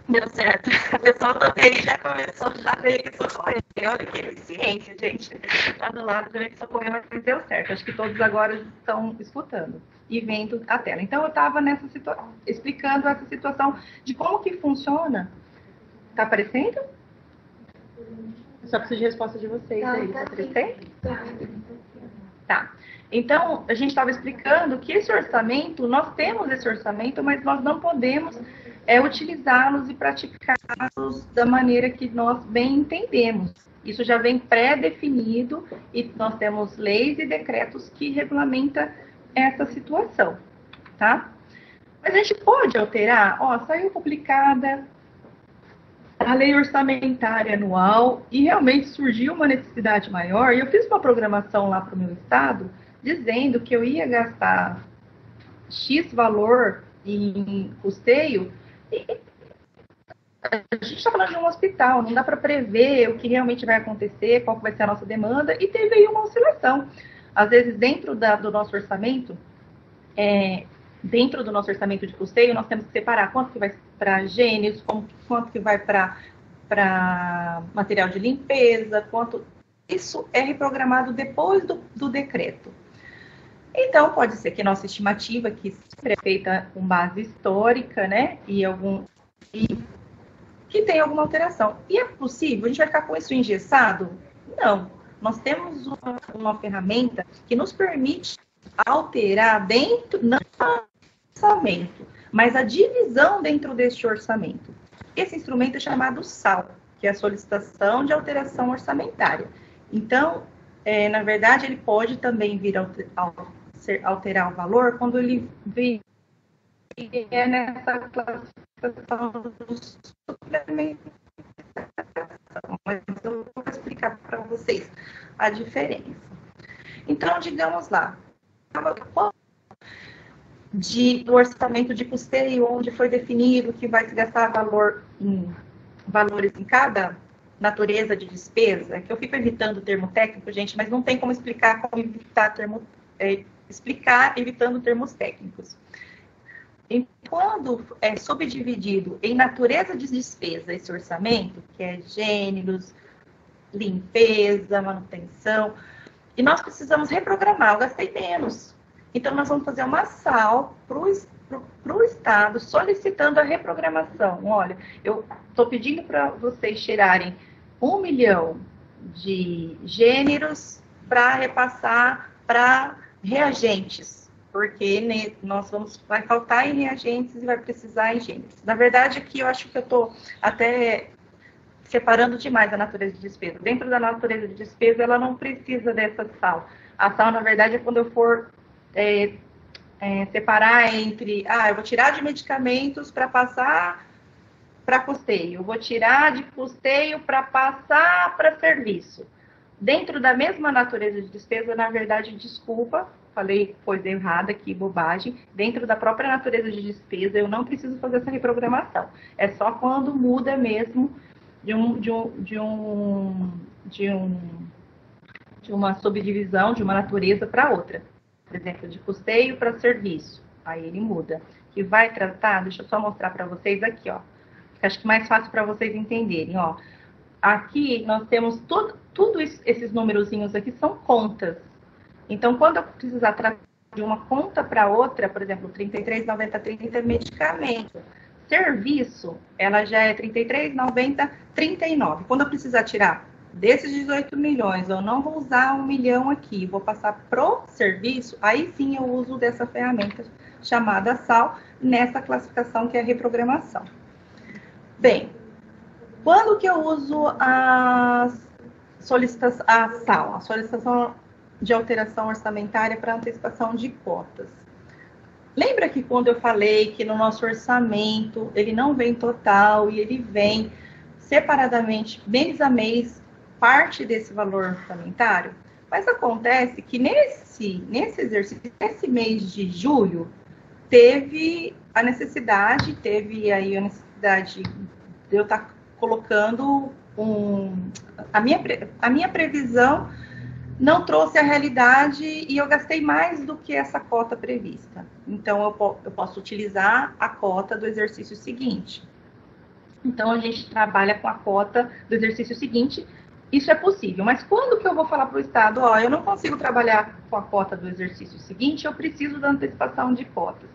Speaker 2: Deu certo. O pessoal da TI já começou a ver que socorreu. Olha que eficiência, gente. Tá do lado do que socorreu, mas deu certo. Acho que todos agora estão escutando e vendo a tela. Então, eu estava nessa situação, explicando essa situação de como que funciona. Tá aparecendo? Eu só preciso de resposta de vocês aí. Tá aparecendo? Tá. Então, a gente estava explicando que esse orçamento, nós temos esse orçamento, mas nós não podemos utilizá-los e praticá-los da maneira que nós bem entendemos. Isso já vem pré-definido e nós temos leis e decretos que regulamentam essa situação, tá? Mas a gente pode alterar, ó, saiu publicada a lei orçamentária anual e realmente surgiu uma necessidade maior, e eu fiz uma programação lá para o meu estado, dizendo que eu ia gastar X valor em custeio, e a gente está falando de um hospital, não dá para prever o que realmente vai acontecer, qual vai ser a nossa demanda, e teve aí uma oscilação. Às vezes, dentro do nosso orçamento, dentro do nosso orçamento de custeio, nós temos que separar quanto que vai para gênios, quanto que vai para material de limpeza, quanto... Isso é reprogramado depois do decreto. Então, pode ser que nossa estimativa, que sempre é feita com base histórica, né, e que tenha alguma alteração. E é possível? A gente vai ficar com isso engessado? Não. Nós temos uma ferramenta que nos permite alterar dentro, não do orçamento, mas a divisão dentro deste orçamento. Esse instrumento é chamado SAL, que é a solicitação de alteração orçamentária. Então, na verdade, ele pode também vir alterar o valor quando ele vier nessa classificação dos suplementos. Mas eu vou explicar para vocês a diferença. Então, digamos lá, do orçamento de custeio, onde foi definido que vai se gastar valores em cada natureza de despesa, que eu fico evitando o termo técnico, gente, mas não tem como explicar como explicar evitando termos técnicos. E quando é subdividido em natureza de despesa esse orçamento, que é gêneros, limpeza, manutenção, e nós precisamos reprogramar, eu gastei menos. Então, nós vamos fazer uma SAL para o Estado solicitando a reprogramação. Olha, eu estou pedindo para vocês tirarem 1 milhão de gêneros para repassar para reagentes, porque vai faltar em reagentes e vai precisar em gêneros. Na verdade, aqui eu acho que eu estou até separando demais a natureza de despesa. Dentro da natureza de despesa, ela não precisa dessa SAL. A SAL, na verdade, é quando eu for separar entre, eu vou tirar de medicamentos para passar para custeio, eu vou tirar de custeio para passar para serviço. Dentro da mesma natureza de despesa, na verdade, desculpa, falei coisa errada aqui, bobagem, dentro da própria natureza de despesa, eu não preciso fazer essa reprogramação. É só quando muda mesmo de uma subdivisão, de uma natureza para outra. Por exemplo, de custeio para serviço. Aí ele muda. Que vai tratar, deixa eu só mostrar para vocês aqui, ó. Acho que mais fácil para vocês entenderem, ó. Aqui nós temos tudo esses numerozinhos aqui são contas. Então, quando eu precisar tratar de uma conta para outra, por exemplo, 33,90,30 é medicamento. Serviço, ela já é 33,90,39. Quando eu precisar tirar desses 18 milhões, eu não vou usar 1 milhão aqui, vou passar pro serviço, aí sim eu uso dessa ferramenta chamada SAL, nessa classificação que é a reprogramação. Bem, quando que eu uso a SAL, a solicitação de alteração orçamentária para antecipação de cotas? Lembra que quando eu falei que no nosso orçamento ele não vem total e ele vem separadamente, mês a mês, parte desse valor orçamentário? Mas acontece que nesse exercício, nesse mês de julho, teve a necessidade de eu estar colocando a minha previsão não trouxe a realidade e eu gastei mais do que essa cota prevista. Então, eu posso utilizar a cota do exercício seguinte. Então, a gente trabalha com a cota do exercício seguinte. Isso é possível, mas quando que eu vou falar para o Estado, eu não consigo trabalhar com a cota do exercício seguinte, eu preciso da antecipação de cotas.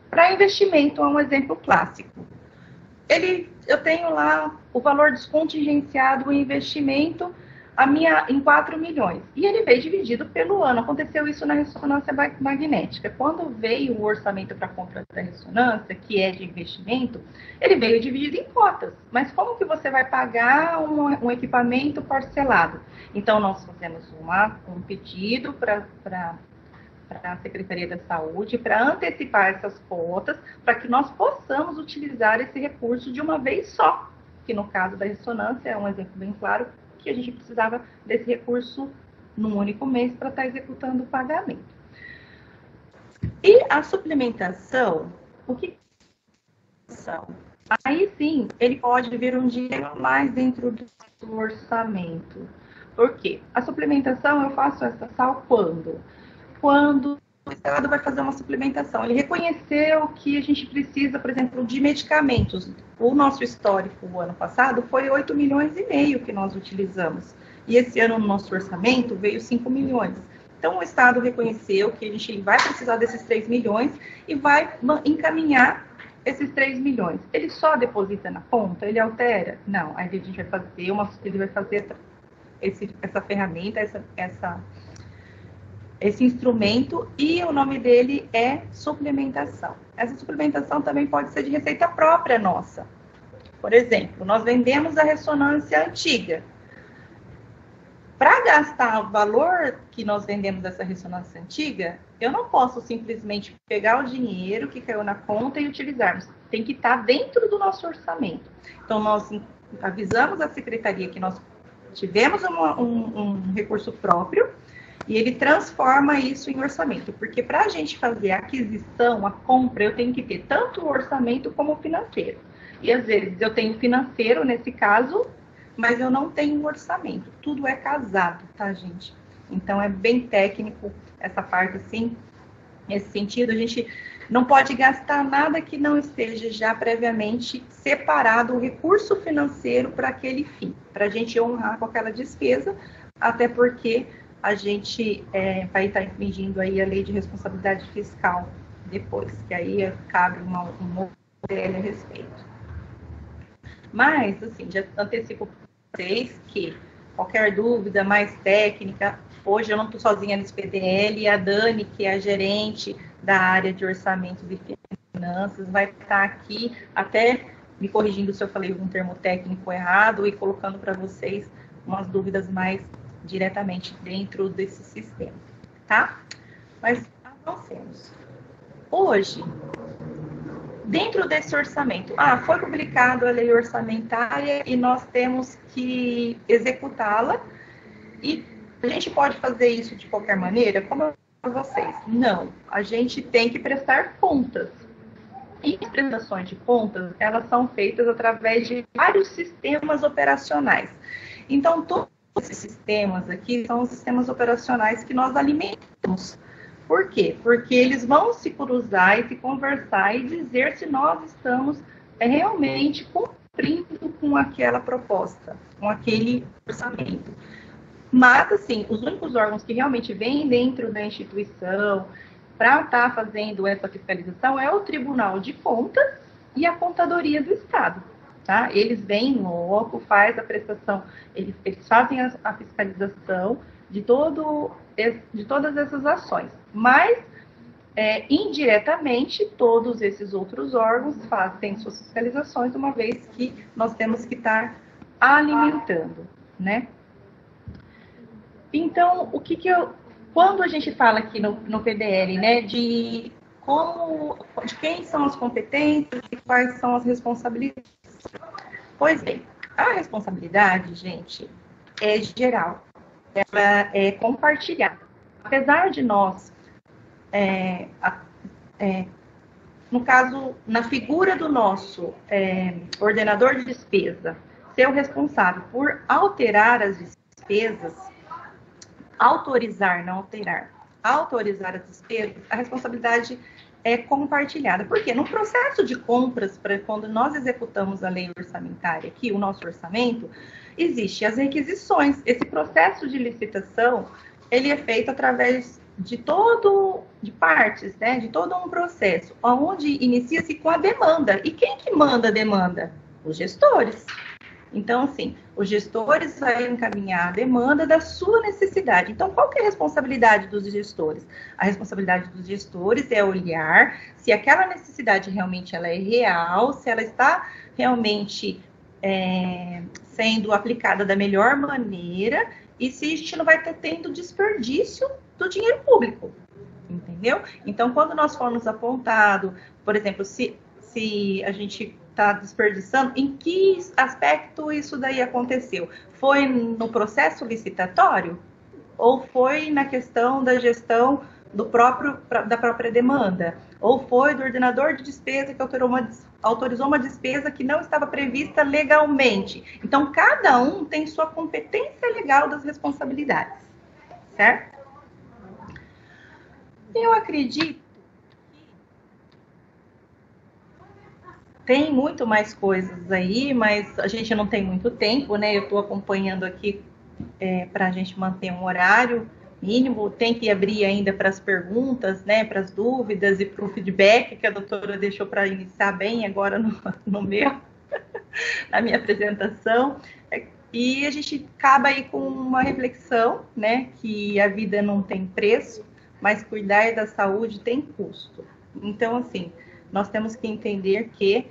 Speaker 2: Para investimento, é um exemplo clássico. Eu tenho lá o valor descontingenciado, o investimento, em 4 milhões. E ele veio dividido pelo ano. Aconteceu isso na ressonância magnética. Quando veio o orçamento para compra da ressonância, que é de investimento, ele veio dividido em cotas. Mas como que você vai pagar um equipamento parcelado? Então, nós fazemos um pedido para a Secretaria da Saúde para antecipar essas cotas, para que nós possamos utilizar esse recurso de uma vez só. Que no caso da ressonância é um exemplo bem claro, que a gente precisava desse recurso num único mês para estar executando o pagamento. E a suplementação, o que são? Aí sim, ele pode vir um dinheiro a mais dentro do orçamento. Por quê? A suplementação, eu faço essa SAL quando? Quando o Estado vai fazer uma suplementação. Ele reconheceu que a gente precisa, por exemplo, de medicamentos. O nosso histórico, o ano passado, foi 8 milhões e meio que nós utilizamos. E esse ano, no nosso orçamento, veio 5 milhões. Então, o Estado reconheceu que a gente vai precisar desses 3 milhões e vai encaminhar esses 3 milhões. Ele só deposita na conta? Ele altera? Não. Aí a gente vai fazer essa ferramenta, esse instrumento, e o nome dele é suplementação. Essa suplementação também pode ser de receita própria nossa. Por exemplo, nós vendemos a ressonância antiga. Para gastar o valor que nós vendemos essa ressonância antiga, eu não posso simplesmente pegar o dinheiro que caiu na conta e utilizarmos. Tem que estar dentro do nosso orçamento. Então, nós avisamos a secretaria que nós tivemos um recurso próprio e ele transforma isso em orçamento, porque para a gente fazer a aquisição, a compra, eu tenho que ter tanto o orçamento como o financeiro. E às vezes eu tenho financeiro nesse caso, mas eu não tenho um orçamento. Tudo é casado, tá, gente? Então é bem técnico essa parte, assim. Nesse sentido, a gente não pode gastar nada que não esteja já previamente separado o recurso financeiro para aquele fim, para a gente honrar com aquela despesa, até porque a gente vai estar infringindo aí a lei de responsabilidade fiscal depois, que aí cabe um modelo a respeito. Mas, assim, já antecipo para vocês que qualquer dúvida mais técnica, hoje eu não estou sozinha nesse PDL, a Dani, que é a gerente da área de orçamentos e finanças, vai estar aqui até me corrigindo se eu falei algum termo técnico errado e colocando para vocês umas dúvidas mais diretamente dentro desse sistema, tá? Mas avancemos. Hoje, dentro desse orçamento, foi publicado a lei orçamentária e nós temos que executá-la, e a gente pode fazer isso de qualquer maneira, como vocês? Não, a gente tem que prestar contas. E as prestações de contas, elas são feitas através de vários sistemas operacionais. Então, todos esses sistemas aqui são os sistemas operacionais que nós alimentamos. Por quê? Porque eles vão se cruzar e se conversar e dizer se nós estamos realmente cumprindo com aquela proposta, com aquele orçamento. Mas, assim, os únicos órgãos que realmente vêm dentro da instituição para estar fazendo essa fiscalização é o Tribunal de Contas e a Contadoria do Estado. Tá? Eles vêm logo, faz a prestação, eles fazem a fiscalização de todas essas ações. Mas, indiretamente, todos esses outros órgãos fazem suas fiscalizações, uma vez que nós temos que estar alimentando, né? Então, quando a gente fala aqui no PDL, né, de quem são as competências e quais são as responsabilidades. Pois bem, a responsabilidade, gente, é geral, ela é compartilhada. Apesar de nós, no caso, na figura do nosso ordenador de despesa, ser o responsável por alterar as despesas, autorizar, não alterar, autorizar as despesas, a responsabilidade é compartilhada. Por quê? No processo de compras, quando nós executamos a lei orçamentária aqui, o nosso orçamento, existe as requisições. Esse processo de licitação, ele é feito através de partes, né? De todo um processo, onde inicia-se com a demanda. E quem que manda a demanda? Os gestores. Então, assim, os gestores vão encaminhar a demanda da sua necessidade. Então, qual que é a responsabilidade dos gestores? A responsabilidade dos gestores é olhar se aquela necessidade realmente ela é real, se ela está realmente sendo aplicada da melhor maneira e se a gente não vai estar tendo desperdício do dinheiro público, entendeu? Então, quando nós formos apontado, por exemplo, se a gente está desperdiçando, em que aspecto isso daí aconteceu? Foi no processo licitatório? Ou foi na questão da gestão da própria demanda? Ou foi do ordenador de despesa que autorizou uma despesa que não estava prevista legalmente? Então, cada um tem sua competência legal das responsabilidades, certo? Eu acredito tem muito mais coisas aí, mas a gente não tem muito tempo, né? Eu estou acompanhando aqui para a gente manter um horário mínimo. Tem que abrir ainda para as perguntas, né? Para as dúvidas e para o feedback que a doutora deixou para iniciar bem agora no meu, na minha apresentação. E a gente acaba aí com uma reflexão, né? Que a vida não tem preço, mas cuidar da saúde tem custo. Então, assim, nós temos que entender que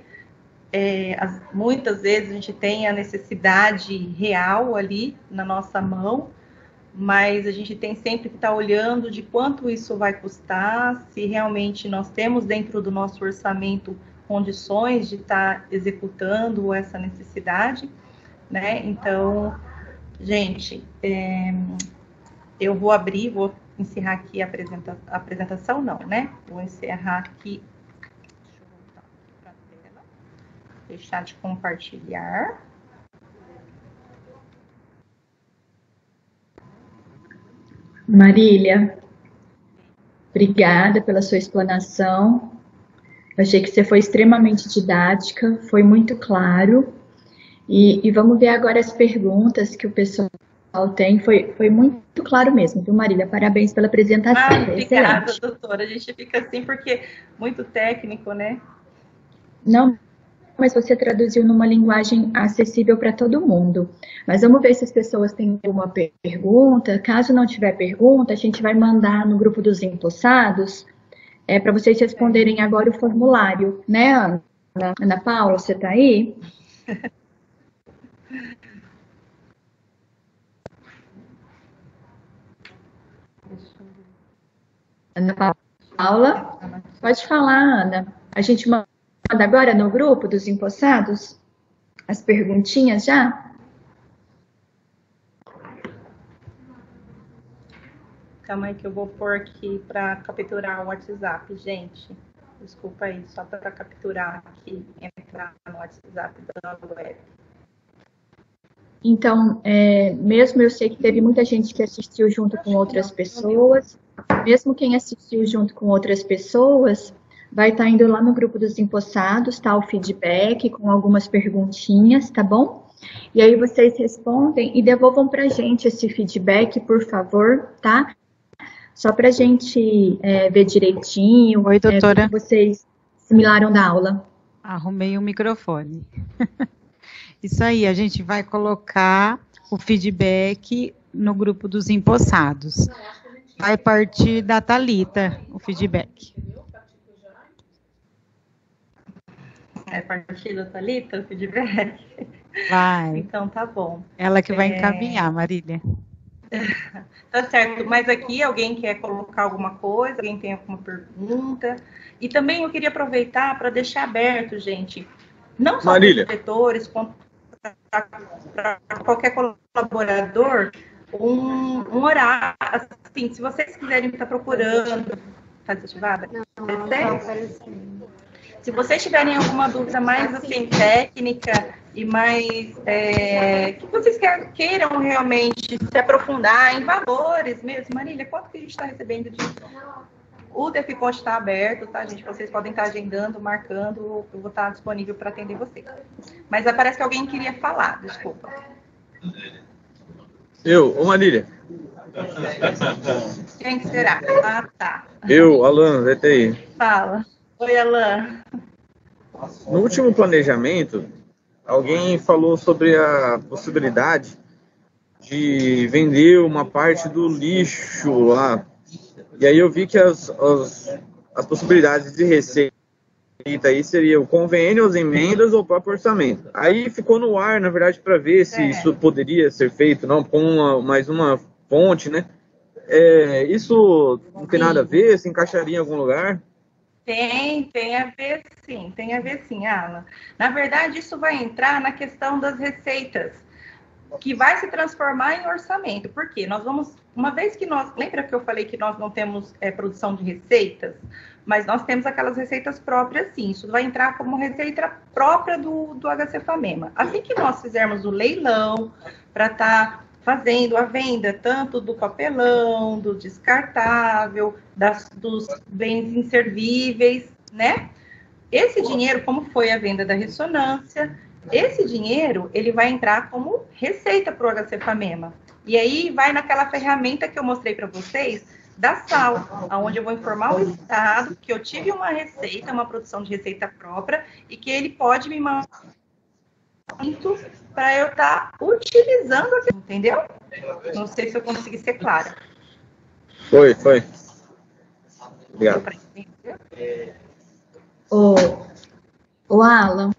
Speaker 2: muitas vezes a gente tem a necessidade real ali na nossa mão, mas a gente tem sempre que estar olhando de quanto isso vai custar, se realmente nós temos dentro do nosso orçamento condições de estar executando essa necessidade, né? Então, gente, eu vou abrir, vou encerrar aqui a apresentação, não, né? Vou encerrar aqui. Deixa eu voltar aqui para a tela. Deixar de compartilhar.
Speaker 1: Marília, obrigada pela sua explanação. Eu achei que você foi extremamente didática, foi muito claro. E vamos ver agora as perguntas que o pessoal tem. Foi muito claro mesmo, viu, Marília? Parabéns pela apresentação.
Speaker 2: Obrigada,
Speaker 1: excelente.
Speaker 2: doutora. A gente fica assim porque muito técnico, né?
Speaker 1: Não, mas você traduziu numa linguagem acessível para todo mundo. Mas vamos ver se as pessoas têm alguma pergunta. Caso não tiver pergunta, a gente vai mandar no grupo dos empossados para vocês responderem agora o formulário, né, Ana? Ana Paula, você está aí? Ana Paula, pode falar, Ana. A gente manda agora no grupo dos empossados as perguntinhas já?
Speaker 2: Calma aí que eu vou pôr aqui para capturar o WhatsApp, gente. Desculpa aí, só para capturar aqui, entrar no WhatsApp da web.
Speaker 1: Então, mesmo eu sei que teve muita gente que assistiu junto com outras pessoas, mesmo quem assistiu junto com outras pessoas, vai estar indo lá no grupo dos empossados, tá? O feedback com algumas perguntinhas, tá bom? E aí vocês respondem e devolvam pra gente esse feedback, por favor, tá? Só pra gente ver direitinho.
Speaker 5: Oi, doutora.
Speaker 1: O que vocês assimilaram da aula.
Speaker 5: Arrumei o microfone. Isso aí, a gente vai colocar o feedback no grupo dos empossados. Vai partir da Thalita, o feedback.
Speaker 2: É partir da Thalita, o feedback?
Speaker 5: Vai.
Speaker 2: Então, tá bom.
Speaker 5: Ela que vai encaminhar, Marília.
Speaker 2: Tá certo, mas aqui alguém quer colocar alguma coisa, alguém tem alguma pergunta? E também eu queria aproveitar para deixar aberto, gente, não só para os diretores, quanto para qualquer colaborador, um horário, assim, se vocês quiserem estar procurando, tá desativada?
Speaker 4: Não.
Speaker 2: Se vocês tiverem alguma dúvida mais assim, técnica e mais que vocês queiram realmente se aprofundar em valores mesmo, Marília, quanto que a gente está recebendo de... O DEFCON está aberto, tá, gente? Vocês podem estar agendando, marcando, eu vou estar disponível para atender vocês. Mas parece que alguém queria falar, desculpa.
Speaker 6: Ô Marília.
Speaker 2: Quem será? Ah, tá.
Speaker 6: Alan, VTI.
Speaker 2: Fala. Oi, Alan.
Speaker 6: No último planejamento, alguém falou sobre a possibilidade de vender uma parte do lixo lá. E aí eu vi que as possibilidades de receita aí seriam o convênio, as emendas ou o próprio orçamento. Aí ficou no ar, na verdade, para ver se isso poderia ser feito, não, com mais uma fonte, né? Isso não tem nada a ver, se encaixaria em algum lugar?
Speaker 2: Tem a ver sim, Alan. Na verdade, isso vai entrar na questão das receitas, que vai se transformar em orçamento. Por quê? Nós vamos, uma vez que lembra que eu falei que nós não temos produção de receitas, mas nós temos aquelas receitas próprias, sim. Isso vai entrar como receita própria do HC FAMEMA. Assim que nós fizermos o leilão, para estar fazendo a venda tanto do papelão, do descartável, dos bens inservíveis, né? Esse dinheiro, como foi a venda da ressonância, esse dinheiro, ele vai entrar como receita para o HC FAMEMA. E aí vai naquela ferramenta que eu mostrei para vocês, da SAL, onde eu vou informar o Estado que eu tive uma receita, uma produção de receita própria, e que ele pode me mandar para eu estar utilizando aqui, entendeu? Não sei se eu consegui ser clara.
Speaker 6: Foi. Obrigado.
Speaker 1: Alan,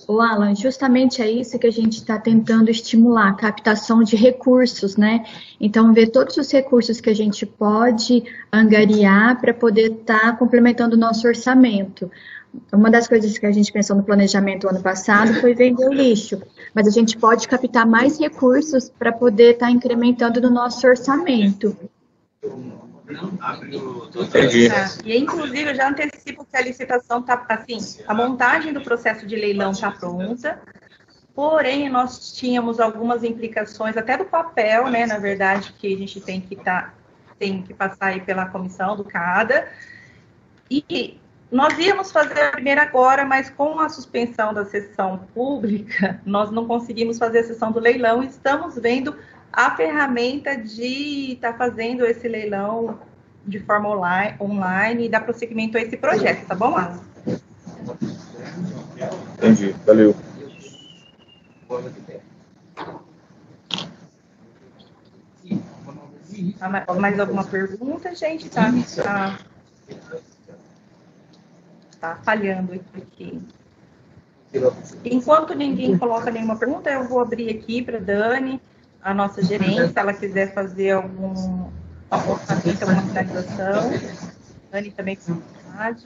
Speaker 1: O Alan, justamente é isso que a gente está tentando estimular, a captação de recursos, né? Então, ver todos os recursos que a gente pode angariar para poder estar complementando o nosso orçamento. Uma das coisas que a gente pensou no planejamento ano passado foi vender o lixo, mas a gente pode captar mais recursos para poder estar incrementando no nosso orçamento.
Speaker 6: Entendi.
Speaker 2: E, inclusive, eu já antecipo que a licitação está, assim, a montagem do processo de leilão está pronta, porém, nós tínhamos algumas implicações, até do papel, né, na verdade, que a gente tem que passar aí pela comissão do CADA, e nós íamos fazer a primeira agora, mas com a suspensão da sessão pública, nós não conseguimos fazer a sessão do leilão, e estamos vendo a ferramenta de estar fazendo esse leilão de forma online e dar prosseguimento a esse projeto, tá bom, Alan?
Speaker 6: Entendi, valeu.
Speaker 2: Mais alguma pergunta, gente? Tá falhando aqui. Enquanto ninguém coloca nenhuma pergunta, eu vou abrir aqui para a Dani, a nossa gerente, se ela quiser fazer algum orçamento, alguma finalização. Dani também com vontade.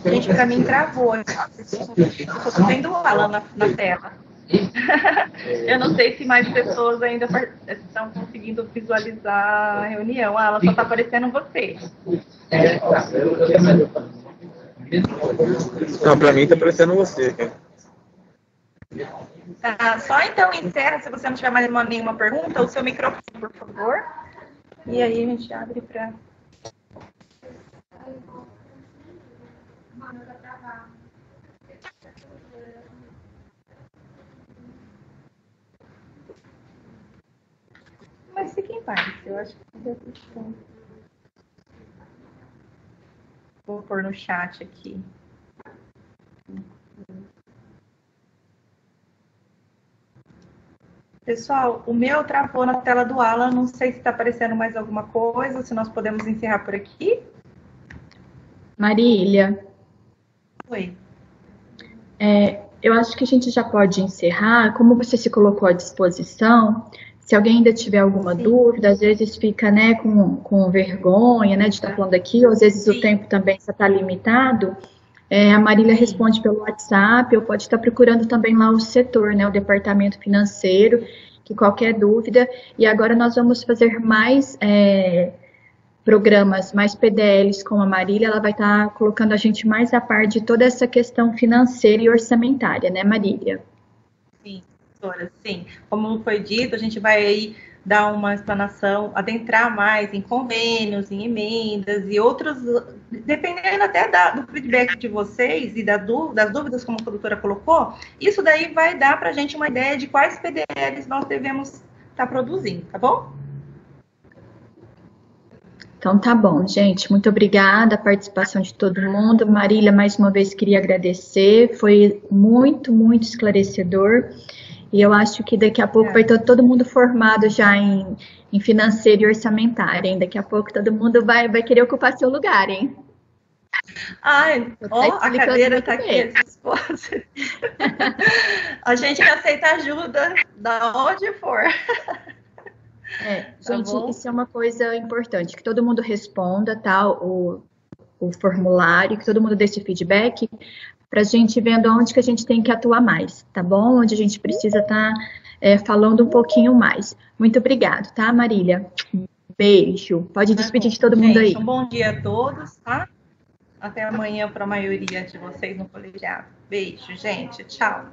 Speaker 2: Gente, para mim travou. Eu estou vendo o Alan na tela. Eu não sei se mais pessoas ainda estão conseguindo visualizar a reunião. Ela só está aparecendo você.
Speaker 6: Não, para mim está aparecendo você.
Speaker 2: Tá, só então encerra, se você não tiver mais nenhuma pergunta, o seu microfone, por favor. E aí a gente abre para... Mas fique em paz, eu acho que deu tudo bom. Vou pôr no chat aqui. Pessoal, o meu travou na tela do Alan, não sei se está aparecendo mais alguma coisa, se nós podemos encerrar por aqui.
Speaker 1: Marília.
Speaker 2: Oi.
Speaker 1: Eu acho que a gente já pode encerrar, como você se colocou à disposição, se alguém ainda tiver alguma dúvida, às vezes fica, né, com vergonha, né, de estar falando aqui, ou às vezes o tempo também está limitado, a Marília responde pelo WhatsApp, ou pode estar procurando também lá o setor, né, o departamento financeiro, que qualquer dúvida, e agora nós vamos fazer mais programas, mais PDLs com a Marília, ela vai estar colocando a gente mais a par de toda essa questão financeira e orçamentária, né, Marília?
Speaker 2: Sim, doutora, sim. Como foi dito, a gente vai aí dar uma explanação, adentrar mais em convênios, em emendas e outros, dependendo até do feedback de vocês e das dúvidas, como a doutora colocou, isso daí vai dar para a gente uma ideia de quais PDLs nós devemos estar produzindo, tá bom?
Speaker 1: Então tá bom, gente, muito obrigada a participação de todo mundo. Marília, mais uma vez queria agradecer, foi muito, muito esclarecedor. E eu acho que daqui a pouco vai estar todo mundo formado já em financeiro e orçamentário, hein? Daqui a pouco todo mundo vai querer ocupar seu lugar, hein?
Speaker 2: Ai, a cadeira está aqui. A gente aceita ajuda da onde for.
Speaker 1: Gente, isso é uma coisa importante, que todo mundo responda, tá? O formulário, que todo mundo dê esse feedback, para a gente vendo onde que a gente tem que atuar mais, tá bom? Onde a gente precisa estar falando um pouquinho mais. Muito obrigado, tá, Marília? Beijo. Pode despedir de todo mundo aí.
Speaker 2: Um bom dia a todos, tá? Até amanhã para a maioria de vocês no colegiado. Beijo, gente. Tchau.